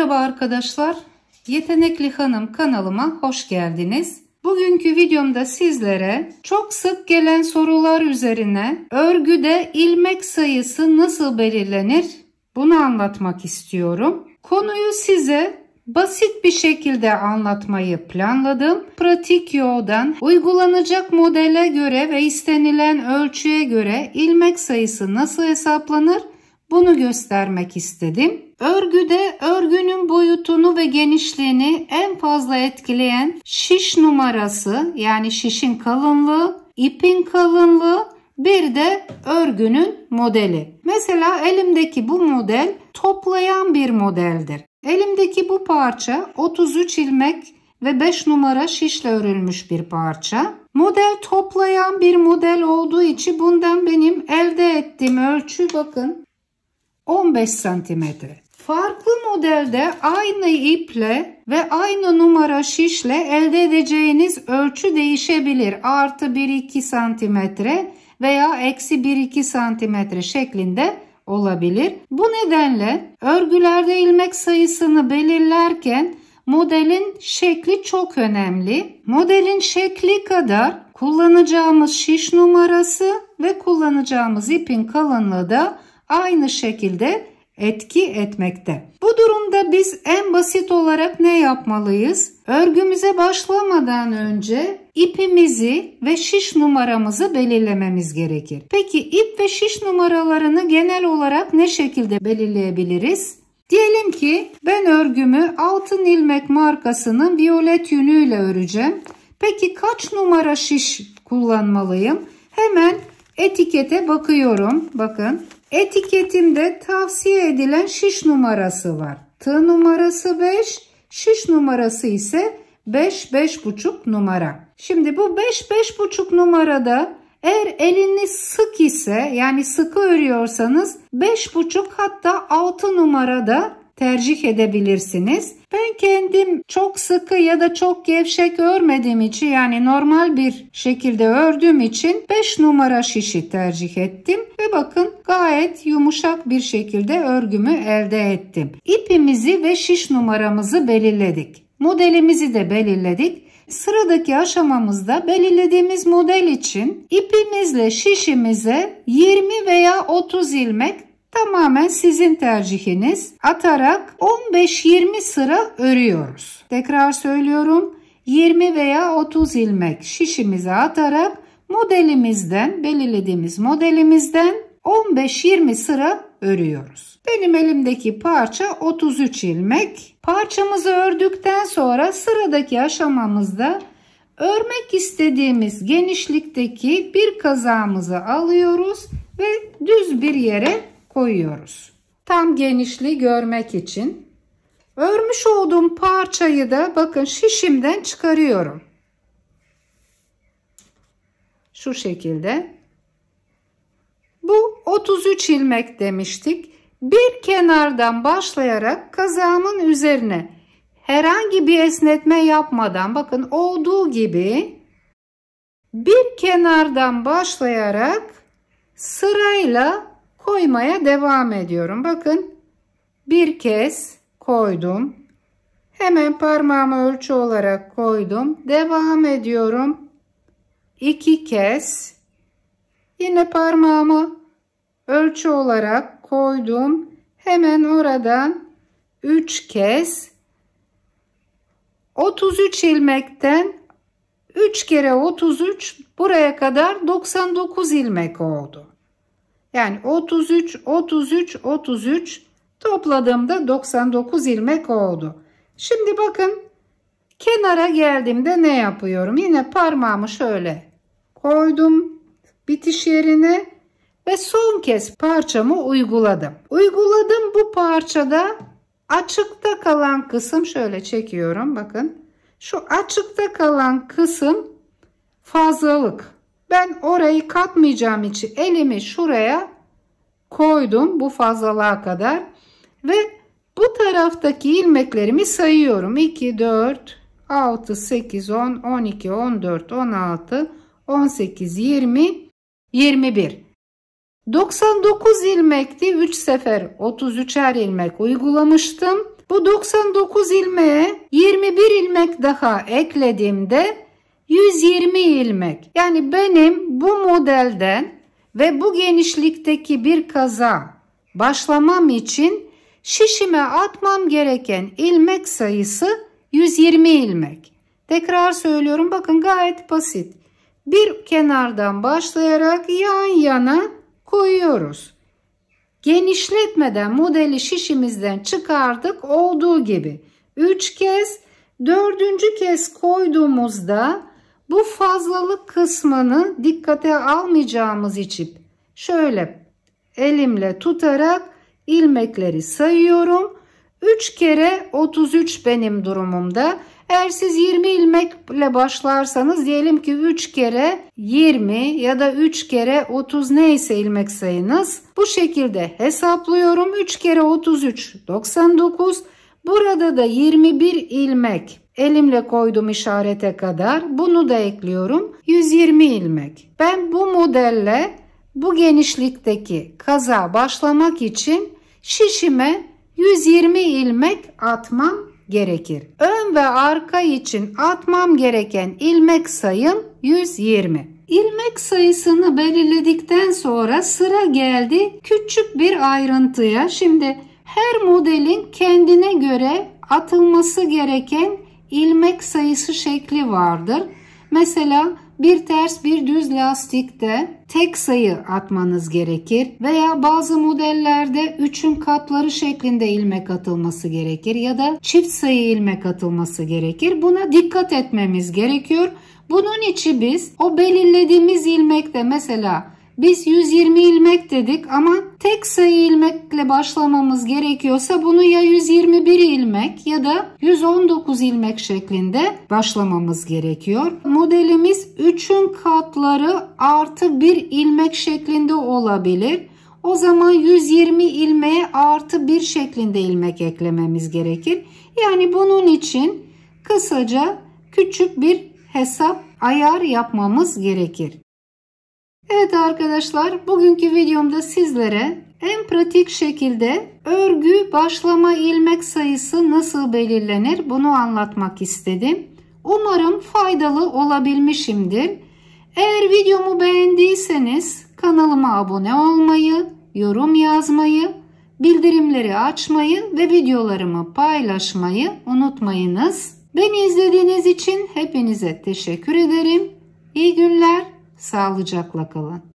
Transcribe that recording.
Merhaba arkadaşlar, Yetenekli Hanım kanalıma hoş geldiniz. Bugünkü videomda sizlere çok sık gelen sorular üzerine örgüde ilmek sayısı nasıl belirlenir bunu anlatmak istiyorum. Konuyu size basit bir şekilde anlatmayı planladım. Pratik yoldan uygulanacak modele göre ve istenilen ölçüye göre ilmek sayısı nasıl hesaplanır bunu göstermek istedim. Örgüde örgünün boyutunu ve genişliğini en fazla etkileyen şiş numarası, yani şişin kalınlığı, ipin kalınlığı, bir de örgünün modeli. Mesela elimdeki bu model toplayan bir modeldir. Elimdeki bu parça 33 ilmek ve 5 numara şişle örülmüş bir parça. Model toplayan bir model olduğu için bundan benim elde ettiğim ölçü bakın 15 santimetre. Farklı modelde aynı iple ve aynı numara şişle elde edeceğiniz ölçü değişebilir. Artı 1-2 santimetre veya eksi 1-2 santimetre şeklinde olabilir. Bu nedenle örgülerde ilmek sayısını belirlerken modelin şekli çok önemli. Modelin şekli kadar kullanacağımız şiş numarası ve kullanacağımız ipin kalınlığı da aynı şekilde etki etmekte. Bu durumda biz en basit olarak ne yapmalıyız? Örgümüze başlamadan önce ipimizi ve şiş numaramızı belirlememiz gerekir. Peki ip ve şiş numaralarını genel olarak ne şekilde belirleyebiliriz? Diyelim ki ben örgümü altın ilmek markasının violet yünüyle öreceğim. Peki kaç numara şiş kullanmalıyım? Hemen etikete bakıyorum. Bakın. Etiketimde tavsiye edilen şiş numarası var. Tığ numarası 5, şiş numarası ise 5-5,5 numara. Şimdi bu 5-5,5 numarada eğer eliniz sık ise, yani sıkı örüyorsanız 5,5 hatta 6 numarada tercih edebilirsiniz. Ben kendim çok sıkı ya da çok gevşek örmediğim için, yani normal bir şekilde ördüğüm için 5 numara şişi tercih ettim ve bakın gayet yumuşak bir şekilde örgümü elde ettim. İpimizi ve şiş numaramızı belirledik. Modelimizi de belirledik. Sıradaki aşamamızda belirlediğimiz model için ipimizle şişimize 20 veya 30 ilmek, tamamen sizin tercihiniz, atarak 15-20 sıra örüyoruz. Tekrar söylüyorum, 20 veya 30 ilmek şişimize atarak modelimizden, belirlediğimiz modelimizden 15-20 sıra örüyoruz. Benim elimdeki parça 33 ilmek. Parçamızı ördükten sonra sıradaki aşamamızda örmek istediğimiz genişlikteki bir kazağımızı alıyoruz ve düz bir yere koyuyoruz. Tam genişliği görmek için. Örmüş olduğum parçayı da bakın şişimden çıkarıyorum. Şu şekilde. Bu 33 ilmek demiştik. Bir kenardan başlayarak kazağımın üzerine herhangi bir esnetme yapmadan, bakın olduğu gibi bir kenardan başlayarak sırayla koymaya devam ediyorum. Bakın bir kez koydum. Hemen parmağımı ölçü olarak koydum. Devam ediyorum. 2 kez. Yine parmağımı ölçü olarak koydum. Hemen oradan 3 kez. 33 ilmekten 3 kere 33 buraya kadar 99 ilmek oldu. Yani 33, 33, 33 topladığımda 99 ilmek oldu. Şimdi bakın kenara geldiğimde ne yapıyorum? Yine parmağımı şöyle koydum bitiş yerine ve son kez parçamı uyguladım. Uyguladım, bu parçada açıkta kalan kısım, şöyle çekiyorum bakın. Şu açıkta kalan kısım fazlalık. Ben orayı katmayacağım için elimi şuraya koydum bu fazlalığa kadar ve bu taraftaki ilmeklerimi sayıyorum. 2, 4, 6, 8, 10, 12, 14, 16, 18, 20, 21. 99 ilmekti. 3 sefer 33'er ilmek uygulamıştım. Bu 99 ilmeğe 21 ilmek daha eklediğimde 120 ilmek. Yani benim bu modelden ve bu genişlikteki bir kaza başlamam için şişime atmam gereken ilmek sayısı 120 ilmek. Tekrar söylüyorum, bakın gayet basit. Bir kenardan başlayarak yan yana koyuyoruz. Genişletmeden modeli şişimizden çıkardık olduğu gibi. 3 kez, 4. kez koyduğumuzda bu fazlalık kısmını dikkate almayacağımız için şöyle elimle tutarak ilmekleri sayıyorum. 3 kere 33 benim durumumda. Eğer siz 20 ilmekle başlarsanız diyelim ki 3 kere 20 ya da 3 kere 30 neyse ilmek sayınız. Bu şekilde hesaplıyorum. 3 kere 33 99. Burada da 21 ilmek elimle koydum işarete kadar. Bunu da ekliyorum. 120 ilmek. Ben bu modelle bu genişlikteki kaza başlamak için şişime 120 ilmek atmam gerekir. Ön ve arka için atmam gereken ilmek sayım 120. İlmek sayısını belirledikten sonra sıra geldi küçük bir ayrıntıya. Şimdi her modelin kendine göre atılması gereken ilmek sayısı şekli vardır. Mesela bir ters bir düz lastikte tek sayı atmanız gerekir veya bazı modellerde 3'ün katları şeklinde ilmek atılması gerekir ya da çift sayı ilmek atılması gerekir. Buna dikkat etmemiz gerekiyor. Bunun için biz o belirlediğimiz ilmekte mesela biz 120 ilmek dedik ama tek sayı ilmekle başlamamız gerekiyorsa bunu ya 121 ilmek ya da 119 ilmek şeklinde başlamamız gerekiyor. Modelimiz 3'ün katları artı 1 ilmek şeklinde olabilir. O zaman 120 ilmeğe artı 1 şeklinde ilmek eklememiz gerekir. Yani bunun için kısaca küçük bir hesap ayar yapmamız gerekir. Evet arkadaşlar, bugünkü videomda sizlere en pratik şekilde örgü başlama ilmek sayısı nasıl belirlenir bunu anlatmak istedim. Umarım faydalı olabilmişimdir. Eğer videomu beğendiyseniz kanalıma abone olmayı, yorum yazmayı, bildirimleri açmayı ve videolarımı paylaşmayı unutmayınız. Beni izlediğiniz için hepinize teşekkür ederim. İyi günler. Sağlıcakla kalın.